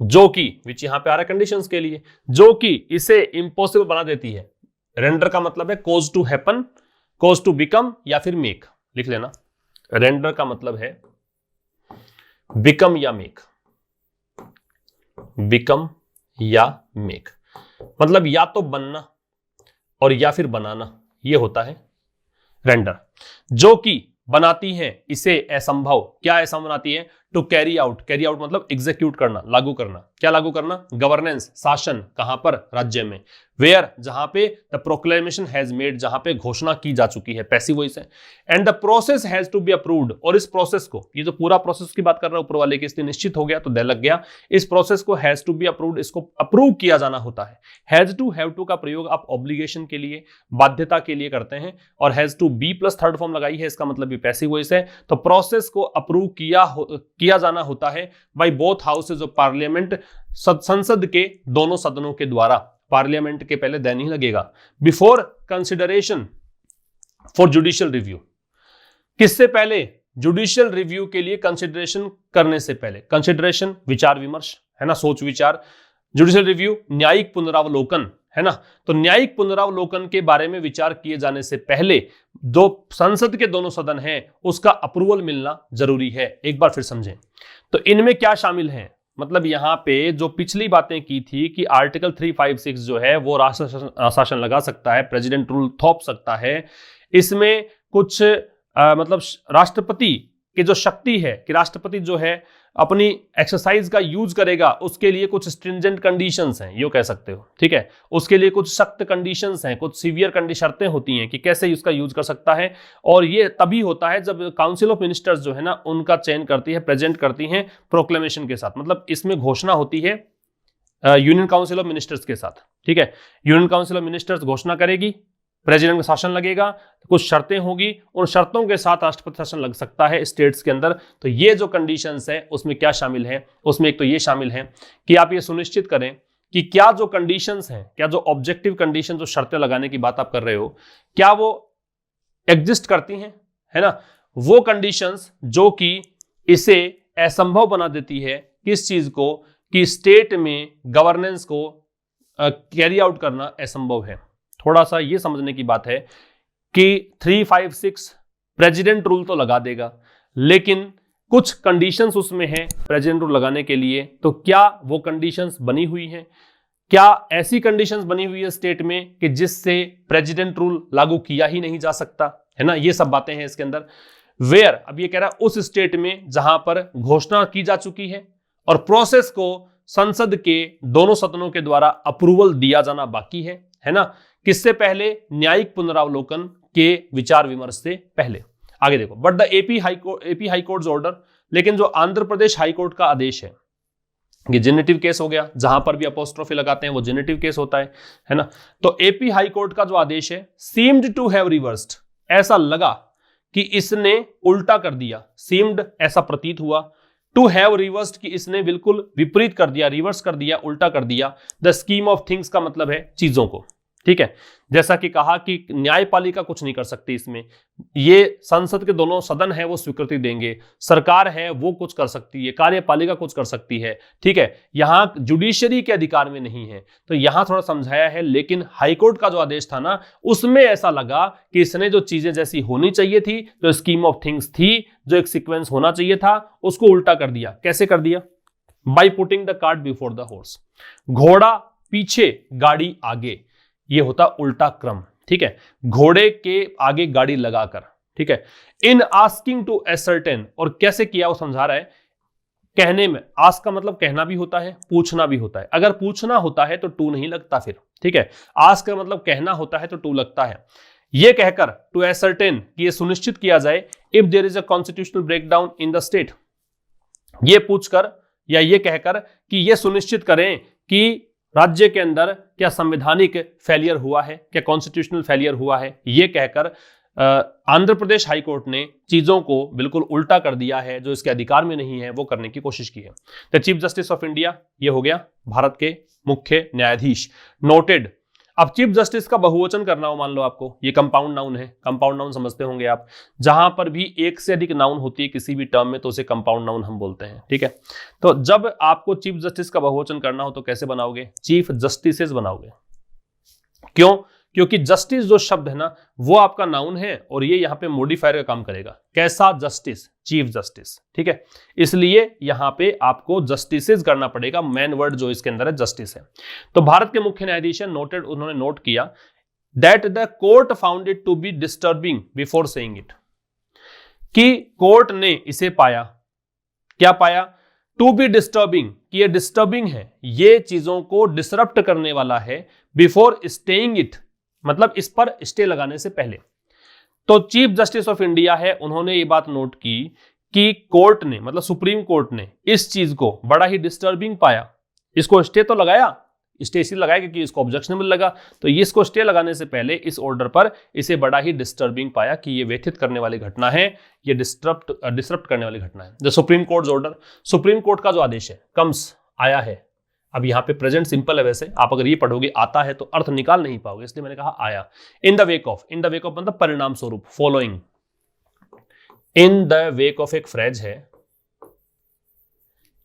जो कि विच यहां पे आ रहा है कंडीशंस के लिए, जो कि इसे इम्पॉसिबल बना देती है। रेंडर का मतलब है cause to happen, cause to become, या फिर मेक, लिख लेना। रेंडर का मतलब है बिकम या मेक, बिकम या मेक, मतलब या तो बनना और या फिर बनाना, ये होता है रेंडर। जो कि बनाती है इसे असंभव, क्या असंभव बनाती है? To carry out, carry out मतलब एग्जीक्यूट करना, लागू करना। क्या लागू करना? गवर्नेंस, शासन, कहां पर? राज्य में। वेयर, जहां पे द प्रोक्लेमेशन हैज मेड, जहां पे घोषणा की जा चुकी है, पैसिव वॉइस है। And the process has to be approved, और इस प्रोसेस को, ये जो पूरा प्रोसेस की बात कर रहा है ऊपर वाले की, इसलिए निश्चित हो गया तो दे लग गया, इस प्रोसेस को हैज टू बी अप्रूव्ड, इसको अप्रूव किया जाना होता है। हैज टू, हैव टू का प्रयोग आप ऑब्लिगेशन के लिए, बाध्यता के लिए करते हैं, और has to be plus third form लगाई है, इसका मतलब भी पैसिव वॉइस है। तो प्रोसेस को अप्रूव किया जाना होता है by both houses of parliament, संसद के दोनों सदनों के द्वारा। पार्लियामेंट के पहले देन ही लगेगा। Before consideration for judicial review, किससे पहले? जुडिशियल रिव्यू के लिए कंसिडरेशन करने से पहले। कंसिडरेशन विचार विमर्श है ना, सोच विचार। जुडिशियल रिव्यू न्यायिक पुनरावलोकन है ना, तो न्यायिक पुनरावलोकन के बारे में विचार किए जाने से पहले दो संसद के दोनों सदन हैं उसका अप्रूवल मिलना जरूरी है। एक बार फिर समझें तो इनमें क्या शामिल है, मतलब यहां पे जो पिछली बातें की थी कि आर्टिकल 356 जो है वो राष्ट्र शासन लगा सकता है, प्रेसिडेंट रूल थोप सकता है, इसमें कुछ मतलब राष्ट्रपति की जो शक्ति है कि राष्ट्रपति जो है अपनी एक्सरसाइज का यूज करेगा, उसके लिए कुछ स्ट्रिंजेंट कंडीशंस हैं, ये कह सकते हो, ठीक है। उसके लिए कुछ सख्त कंडीशंस हैं, कुछ सीवियर शर्तें होती हैं कि कैसे उसका यूज कर सकता है, और ये तभी होता है जब काउंसिल ऑफ मिनिस्टर्स जो है ना उनका चयन करती है, प्रेजेंट करती है प्रोक्लेमेशन के साथ, मतलब इसमें घोषणा होती है यूनियन काउंसिल ऑफ मिनिस्टर्स के साथ, ठीक है। यूनियन काउंसिल ऑफ मिनिस्टर्स घोषणा करेगी, प्रेसिडेंट का शासन लगेगा, कुछ शर्तें होगी, उन शर्तों के साथ राष्ट्रपति शासन लग सकता है स्टेट्स के अंदर। तो ये जो कंडीशंस है उसमें क्या शामिल है, उसमें एक तो ये शामिल है कि आप ये सुनिश्चित करें कि क्या जो कंडीशंस हैं, क्या जो ऑब्जेक्टिव कंडीशन, जो शर्तें लगाने की बात आप कर रहे हो, क्या वो एग्जिस्ट करती हैं, है ना, वो कंडीशंस जो कि इसे असंभव बना देती है किस चीज को, कि स्टेट में गवर्नेंस को कैरी आउट करना असंभव है। थोड़ा सा ये समझने की बात है कि 356 प्रेसिडेंट रूल तो लगा देगा, लेकिन कुछ कंडीशंस उसमें हैं प्रेसिडेंट रूल लगाने के लिए, तो क्या वो कंडीशंस बनी हुई हैं, क्या ऐसी कंडीशंस बनी हुई है स्टेट में कि जिससे प्रेसिडेंट रूल लागू किया ही नहीं जा सकता, है ना, ये सब बातें हैं इसके अंदर। वेयर, अब ये कह रहा है उस स्टेट में जहां पर घोषणा की जा चुकी है और प्रोसेस को संसद के दोनों सदनों के द्वारा अप्रूवल दिया जाना बाकी है ना, किससे पहले? न्यायिक पुनरावलोकन के विचार विमर्श से पहले। आगे देखो, but the AP high court order, लेकिन जो आंध्र प्रदेश हाई कोर्ट का आदेश है, ये जेनेटिव केस हो गया, जहां पर भी अपोस्ट्रोफी लगाते हैं वो जेनेटिव केस होता है ना, तो एपी हाई कोर्ट का जो आदेश है, सीम्ड टू हैव रिवर्स्ड, ऐसा लगा कि इसने उल्टा कर दिया, सीम्ड ऐसा प्रतीत हुआ, टू हैव रिवर्स्ड कि इसने बिल्कुल विपरीत कर दिया, रिवर्स कर दिया, उल्टा कर दिया, द स्कीम ऑफ थिंग्स का मतलब है चीजों को, ठीक है। जैसा कि कहा कि न्यायपालिका कुछ नहीं कर सकती इसमें, ये संसद के दोनों सदन है वो स्वीकृति देंगे, सरकार है वो कुछ कर सकती है, कार्यपालिका कुछ कर सकती है, ठीक है, यहां जुडिशरी के अधिकार में नहीं है, तो यहां थोड़ा समझाया है। लेकिन हाईकोर्ट का जो आदेश था ना, उसमें ऐसा लगा कि इसने जो चीजें जैसी होनी चाहिए थी, जो स्कीम ऑफ थिंग्स थी, जो एक सीक्वेंस होना चाहिए था, उसको उल्टा कर दिया। कैसे कर दिया? By putting the cart before the horse, घोड़ा पीछे गाड़ी आगे, ये होता उल्टा क्रम, ठीक है, घोड़े के आगे गाड़ी लगाकर, ठीक है। इन आस्किंग टू एसर्टेन, और कैसे किया वो समझा रहा है। कहने में आस्क का मतलब कहना भी होता है, पूछना भी होता है। अगर पूछना होता है तो टू नहीं लगता फिर, ठीक है। आस्क का मतलब कहना होता है तो टू लगता है। ये कहकर टू एसर्टेन कि ये सुनिश्चित किया जाए, if there is a constitutional breakdown in the state, ये पूछकर या ये कहकर कि ये सुनिश्चित करें कि राज्य के अंदर क्या संवैधानिक फेलियर हुआ है, क्या कॉन्स्टिट्यूशनल फेलियर हुआ है। ये कहकर आंध्र प्रदेश हाईकोर्ट ने चीजों को बिल्कुल उल्टा कर दिया है, जो इसके अधिकार में नहीं है वो करने की कोशिश की है। The chief justice of India, ये हो गया भारत के मुख्य न्यायाधीश। नोटेड, अब चीफ जस्टिस का बहुवचन करना हो, मान लो आपको, ये कंपाउंड नाउन है। कंपाउंड नाउन समझते होंगे आप, जहां पर भी एक से अधिक नाउन होती है किसी भी टर्म में तो उसे कंपाउंड नाउन हम बोलते हैं, ठीक है। तो जब आपको चीफ जस्टिस का बहुवचन करना हो तो कैसे बनाओगे, चीफ जस्टिसेस बनाओगे। क्यों? क्योंकि जस्टिस जो शब्द है ना वो आपका नाउन है और ये यहां पे मॉडिफायर का काम करेगा। कैसा? जस्टिस, चीफ जस्टिस, ठीक है। इसलिए यहां पे आपको जस्टिसेस करना पड़ेगा, मेन वर्ड जो इसके अंदर है जस्टिस है। तो भारत के मुख्य न्यायाधीश नोटेड, उन्होंने नोट किया that the court found it to be disturbing before saying it, कि कोर्ट ने इसे पाया, क्या पाया? टू बी डिस्टर्बिंग, कि ये डिस्टर्बिंग है, ये चीजों को डिसरप्ट करने वाला है, बिफोर स्टेइंग इट, मतलब इस पर स्टे लगाने से पहले। तो चीफ जस्टिस ऑफ इंडिया है, उन्होंने ये बात नोट की कि कोर्ट ने, मतलब सुप्रीम कोर्ट ने इस चीज को बड़ा ही डिस्टर्बिंग पाया। इसको स्टे तो लगाया, स्टे इसलिए लगाया क्योंकि इसको ऑब्जेक्शनेबल लगा, तो ये इसको स्टे लगाने से पहले इस ऑर्डर पर इसे बड़ा ही डिस्टर्बिंग पाया कि ये व्यथित करने वाली घटना है, ये डिस्टर्ब करने वाली घटना है। The Supreme court order, supreme court का जो आदेश है, कम्स, आया है। अब यहां पे प्रेजेंट सिंपल है, वैसे आप अगर ये पढ़ोगे आता है तो अर्थ निकाल नहीं पाओगे, इसलिए मैंने कहा आया। In the wake of, in the wake of मतलब परिणाम स्वरूप, following. In the wake of एक फ्रेज है,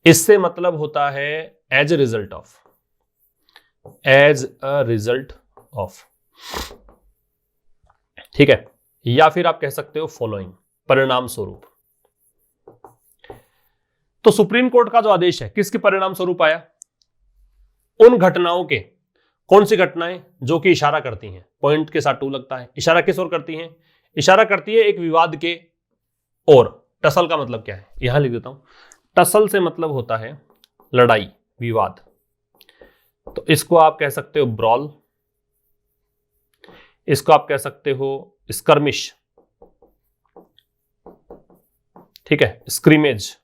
इससे मतलब होता है as a result of, as a result of, ठीक है, या फिर आप कह सकते हो फॉलोइंग, परिणाम स्वरूप। तो सुप्रीम कोर्ट का जो आदेश है किसके परिणाम स्वरूप आया? उन घटनाओं के, कौन सी घटनाएं जो कि इशारा करती हैं, पॉइंट के साथ टू लगता है, इशारा किस ओर करती हैं? इशारा करती है एक विवाद के ओर। टसल का मतलब क्या है, यहां लिख देता हूं। टसल से मतलब होता है लड़ाई, विवाद। तो इसको आप कह सकते हो ब्रॉल, इसको आप कह सकते हो स्कर्मिश, ठीक है, स्क्रीमेज,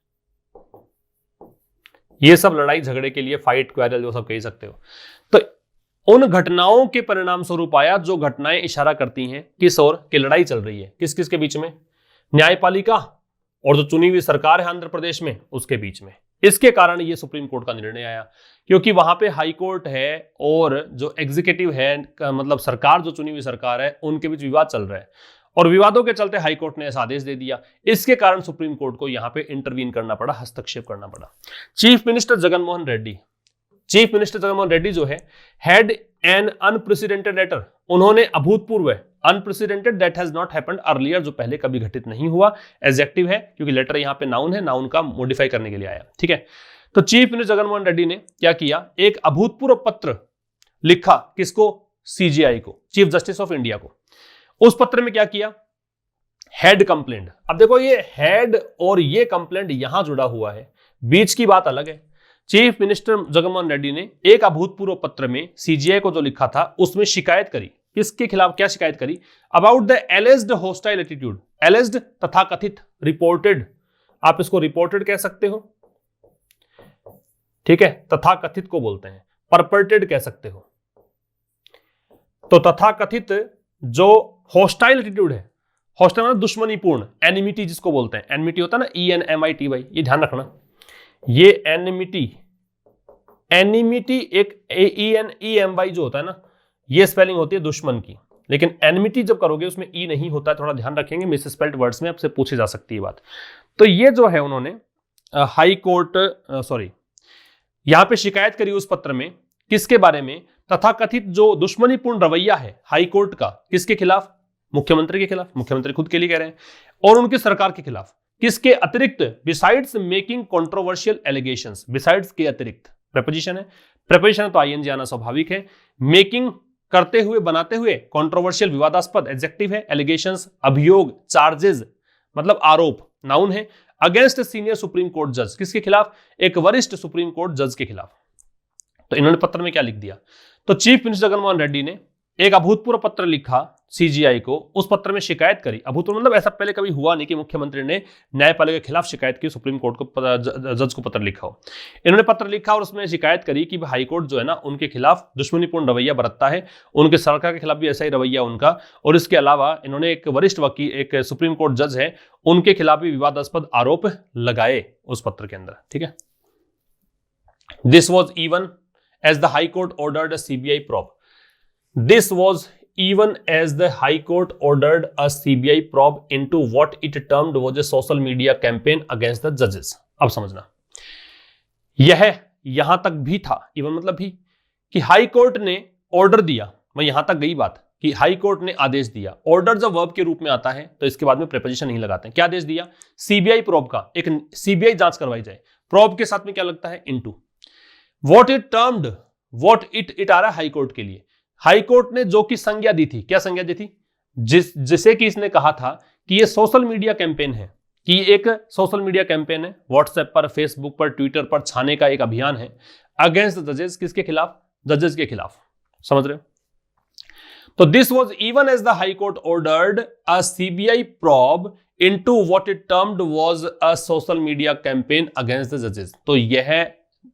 ये सब लड़ाई झगड़े के लिए, फाइट, क्वेरल, जो सब कह सकते हो। तो उन घटनाओं के परिणाम स्वरूप आया जो घटनाएं इशारा करती हैं किस ओर, की लड़ाई चल रही है, किस किस के बीच में? न्यायपालिका और जो चुनी हुई सरकार है आंध्र प्रदेश में, उसके बीच में। इसके कारण ये सुप्रीम कोर्ट का निर्णय आया, क्योंकि वहां पे हाई कोर्ट है और जो एग्जीक्यूटिव है, मतलब सरकार, जो चुनी हुई सरकार है, उनके बीच विवाद चल रहा है और विवादों के चलते हाई कोर्ट ने ऐसा आदेश दे दिया। इसके कारण सुप्रीम कोर्ट को यहां पे इंटरवीन करना पड़ा, हस्तक्षेप करना पड़ा। Chief minister Jaganmohan Reddy, chief minister Jaganmohan Reddy जो है, हैड एन अनप्रेसिडेंटेड लेटर, उन्होंने अभूतपूर्व, unprecedented that has not happened earlier, जो पहले कभी घटित नहीं हुआ, एडजेक्टिव है क्योंकि लेटर यहां पे नाउन है, नाउन का मॉडिफाई करने के लिए आया, ठीक है। तो चीफ मिनिस्टर जगनमोहन रेड्डी ने क्या किया? एक अभूतपूर्व पत्र लिखा, किसको? सीजीआई को, चीफ जस्टिस ऑफ इंडिया को। उस पत्र में क्या किया? Head complaint. अब देखो ये हेड और ये कंप्लेंट यहां जुड़ा हुआ है, बीच की बात अलग है। चीफ मिनिस्टर जगनमोहन रेड्डी ने एक अभूतपूर्व पत्र में सीजीआई को जो लिखा था उसमें शिकायत करी। किसके खिलाफ क्या शिकायत करी? About the alleged hostile attitude, alleged तथाकथित, रिपोर्टेड, आप इसको रिपोर्टेड कह सकते हो, ठीक है, तथाकथित को बोलते हैं, परपर्टेड कह सकते हो। तो तथाकथित जो होस्टाइल एटीट्यूड है, होस्टाइल मतलब दुश्मनीपूर्ण, एनिमिटी जिसको बोलते हैं, एनिमिटी होता है ना, ENMITY, ये ध्यान रखना, ये एनिमिटी, एनिमिटी एक ENEMY जो होता है ना, ये स्पेलिंग होती है दुश्मन की, लेकिन एनिमिटी जब करोगे उसमें ई नहीं होता है, थोड़ा ध्यान रखेंगे, मिसस्पेल्ड वर्ड्स में आपसे पूछी जा सकती है बात। तो ये जो है उन्होंने हाई कोर्ट, सॉरी, यहां पे शिकायत करी उस पत्र में, किसके बारे में? तथाकथित जो दुश्मनीपूर्ण रवैया है हाई कोर्ट का, किसके खिलाफ? मुख्यमंत्री के खिलाफ, मुख्यमंत्री खुद के लिए कह रहे हैं, और उनकी सरकार के खिलाफ। किसके अतिरिक्त? Besides making controversial allegations, besides के अतिरिक्त, प्रेपोजिशन है, प्रेपोजिशन है तो आईएनजी आना स्वाभाविक है। मेकिंग करते हुए, बनाते हुए, कंट्रोवर्शियल विवादास्पद एडजेक्टिव है, एलिगेशंस अभियोग, चार्जेस मतलब आरोप नाउन है, अगेंस्ट सीनियर सुप्रीम कोर्ट जज किसके खिलाफ, एक वरिष्ठ सुप्रीम कोर्ट जज के खिलाफ। तो इन्होंने पत्र में क्या लिख दिया, तो चीफ मिनिस्टर जगनमोहन रेड्डी ने एक अभूतपूर्व पत्र लिखा सीजीआई को, उस पत्र में शिकायत करी, अभूतपूर्व मतलब ऐसा पहले कभी हुआ नहीं कि मुख्यमंत्री ने न्यायपालिका के खिलाफ शिकायत की, सुप्रीम कोर्ट को जज को पत्र लिखा हो। इन्होंने पत्र लिखा और उसमें शिकायत करी कि हाईकोर्ट जो है ना उनके खिलाफ दुश्मनीपूर्ण रवैया बरतता है, उनके सरकार के खिलाफ भी ऐसा ही रवैया उनका, और इसके अलावा इन्होंने एक वरिष्ठ वकील, एक सुप्रीम कोर्ट जज है, उनके खिलाफ भी विवादास्पद आरोप लगाए उस पत्र के अंदर। ठीक है, this was even as the high court ordered CBI probe, this was even as the High Court ordered a CBI probe into what it termed was a social media campaign against the judges। अब समझना, यह यहां तक भी था, even मतलब भी, कि हाई कोर्ट ने ऑर्डर दिया, मैं यहां तक गई बात कि हाई कोर्ट ने आदेश दिया, ऑर्डर जब वर्ब के रूप में आता है तो इसके बाद में प्रीपोजिशन नहीं लगाते हैं। क्या आदेश दिया, सीबीआई प्रोब का, एक सीबीआई जांच करवाई जाए, प्रोब के साथ में क्या लगता है, into what it termed, what it आ रहा है हाई कोर्ट के लिए, हाई कोर्ट ने जो की संज्ञा दी थी, क्या संज्ञा दी थी, जिसे कि इसने कहा था कि ये सोशल मीडिया कैंपेन है, कि एक सोशल मीडिया कैंपेन है, व्हाट्सएप पर, फेसबुक पर, ट्विटर पर छाने का एक अभियान है, अगेंस्ट जजेस, किसके खिलाफ, जजेस के खिलाफ। समझ रहे हो, तो this was even as the high court ordered a CBI probe into what it termed was a social media campaign against the जजेस। तो यह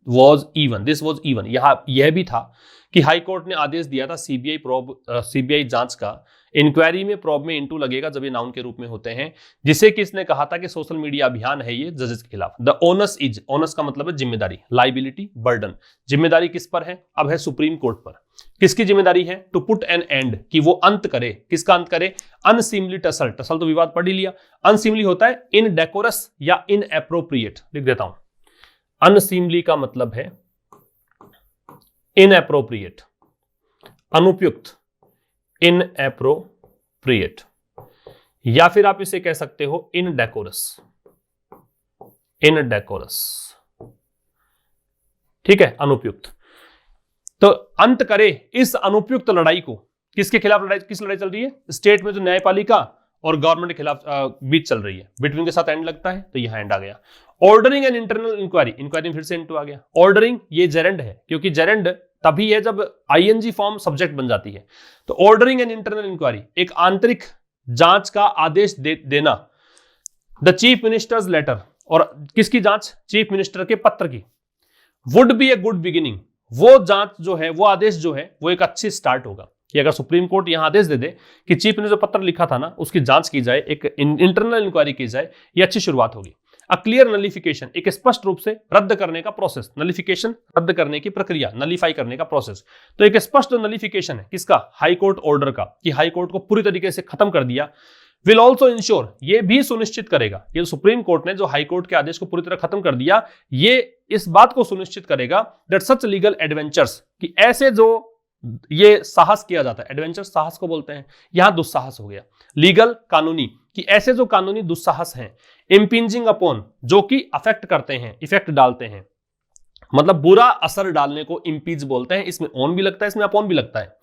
was even, this was even, यह भी था कि हाई कोर्ट ने आदेश दिया था सीबीआई प्रोब, सीबीआई जांच का, इंक्वायरी में प्रोब में इनटू लगेगा जब ये नाउन के रूप में होते हैं, जिसे किसने कहा था कि सोशल मीडिया अभियान है ये जजेस के खिलाफ। द ओनस इज, ओनस का मतलब है जिम्मेदारी, लाइबिलिटी, बर्डन, जिम्मेदारी किस पर है, अब है सुप्रीम कोर्ट पर। किसकी जिम्मेदारी है, टू पुट एन एंड, कि वो अंत करे, किसका अंत करे, अनसीमली टसल, टसल तो विवाद पढ़ ही लिया, अनसीमली होता है इनडेकोरस या इनएप्रोप्रिएट, लिख देता हूं, अनसीमली का मतलब है इनएप्रोप्रिएट, अनुपयुक्त, इनएप्रोप्रिएट, या फिर आप इसे कह सकते हो इनडेकोरस, इनडेकोरस, ठीक है, अनुपयुक्त। तो अंत करे इस अनुपयुक्त लड़ाई को, किसके खिलाफ लड़ाई, किस लड़ाई चल रही है, स्टेट में जो न्यायपालिका और गवर्नमेंट के खिलाफ बीच चल रही है, बिटवीन के साथ एंड लगता है, तो यहां एंड आ गया। Ordering and internal inquiry, inquiry फिर से इनटू आ गया, ऑर्डरिंग ये जेरेंड है, क्योंकि जेरेंड तभी है जब आईएनजी फॉर्म सब्जेक्ट बन जाती है। तो ऑर्डरिंग एंड इंटरनल इंक्वायरी, एक आंतरिक जांच का आदेश देना, द चीफ मिनिस्टर्स लेटर, और किसकी जांच, चीफ मिनिस्टर के पत्र की, would be a good beginning, वो जांच जो है, वो आदेश जो है, वो एक अच्छी स्टार्ट होगा कि अगर सुप्रीम कोर्ट यहां आदेश दे दे कि चीफ ने जो पत्र लिखा था ना उसकी जांच की जाए, एक इंटरनल इंक्वायरी की जाए, ये अच्छी शुरुआत होगी। अ क्लियर नलिफिकेशन, एक स्पष्ट रूप से रद्द करने का प्रोसेस, नलिफिकेशन रद्द करने की प्रक्रिया, नलिफाई करने का प्रोसेस, तो एक स्पष्ट नलिफिकेशन है किसका, हाई कोर्ट ऑर्डर का, कि हाई कोर्ट को पूरी तरीके से खत्म कर दिया। विल ऑल्सो इंश्योर, ये भी सुनिश्चित करेगा, ये सुप्रीम कोर्ट ने जो हाई कोर्ट के आदेश को पूरी तरह खत्म कर दिया, ये इस बात को सुनिश्चित करेगा दैट सच लीगल एडवेंचर्स, कि ऐसे जो ये साहस किया जाता है, एडवेंचर साहस को बोलते हैं, यहां दुस्साहस हो गया, लीगल कानूनी, कि ऐसे जो कानूनी दुस्साहस हैं, इंपिंजिंग अपॉन, जो कि अफेक्ट करते हैं, इफेक्ट डालते हैं, मतलब बुरा असर डालने को इंपीज बोलते हैं, इसमें ऑन भी लगता है, इसमें अपॉन भी लगता है,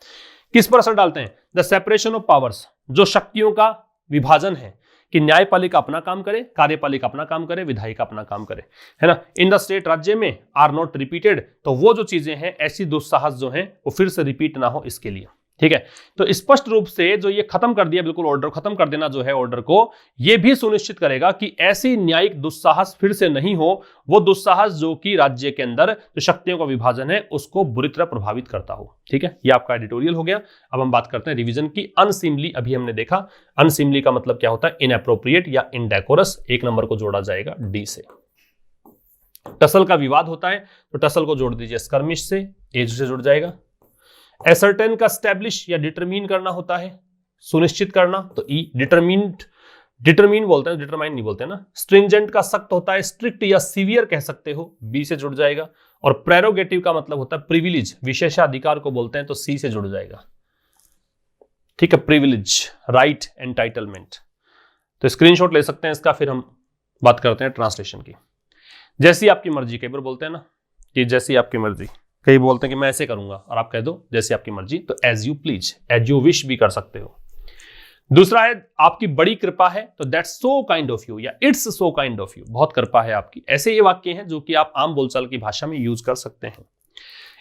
किस पर असर डालते हैं, द सेपरेशन ऑफ पावर्स, जो शक्तियों का विभाजन है, कि न्यायपालिका अपना काम करे, कार्यपालिका अपना काम करे, विधायिका अपना काम करे, है ना, इन द स्टेट, राज्य में, आर नॉट रिपीटेड, तो वो जो चीजें हैं, ऐसी दुस्साहस जो हैं वो फिर से रिपीट ना हो इसके लिए। ठीक है, तो स्पष्ट रूप से जो ये खत्म कर दिया, बिल्कुल ऑर्डर खत्म कर देना जो है ऑर्डर को, ये भी सुनिश्चित करेगा कि ऐसी न्यायिक दुस्साहस फिर से नहीं हो, वो दुस्साहस जो कि राज्य के अंदर जो शक्तियों का विभाजन है उसको बुरी तरह प्रभावित करता हो। ठीक है, ये आपका एडिटोरियल हो गया। अब हम बात करते हैं रिवीजन की। अनसिमली अभी हमने देखा, अनसिमली का मतलब क्या होता है, इनएप्रोप्रिएट या इनडेकोरस, एक नंबर को जोड़ा जाएगा डी से। टसल का विवाद होता है तो टसल को जोड़ दीजिए स्कर्मिश से, एज से जुड़ जाएगा। एसर्टेन का स्टैब्लिश या डिटरमीन करना होता है, सुनिश्चित करना, तो ई। डिटरमीन बोलते हैं, डिटरमाइन नहीं बोलते ना। स्ट्रिंजेंट का सख्त होता है, स्ट्रिक्ट या सीवियर कह सकते हो, बी से जुड़ जाएगा। और प्रेरोगेटिव का मतलब होता है प्रिविलेज, विशेषाधिकार को बोलते हैं, तो सी से जुड़ जाएगा। ठीक है, प्रिविलेज, राइट, एंटाइटलमेंट। तो स्क्रीनशॉट ले सकते हैं इसका, फिर हम बात करते हैं ट्रांसलेशन की। जैसी आपकी मर्जी, कई बार बोलते हैं ना कि जैसी आपकी मर्जी, कई बोलते हैं कि मैं ऐसे करूंगा, और आप कह दो जैसे आपकी मर्जी, तो as you please, as you wish भी कर सकते हो। दूसरा है आपकी बड़ी कृपा है, तो that's so kind of you या it's so kind of you, बहुत कृपा है आपकी। ऐसे ये वाक्य हैं जो कि आप आम बोलचाल की भाषा में यूज कर सकते हैं।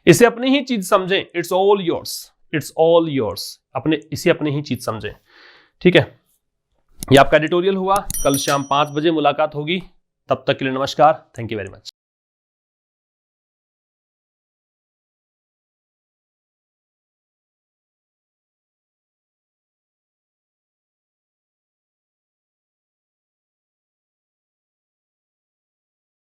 इसे अपनी ही चीज समझें, it's all yours, it's all yours, इसे अपनी ही चीज समझें। ठीक है, ये आपका एडिटोरियल हुआ। कल शाम 5 बजे मुलाकात होगी, तब तक के लिए नमस्कार, थैंक यू वेरी मच।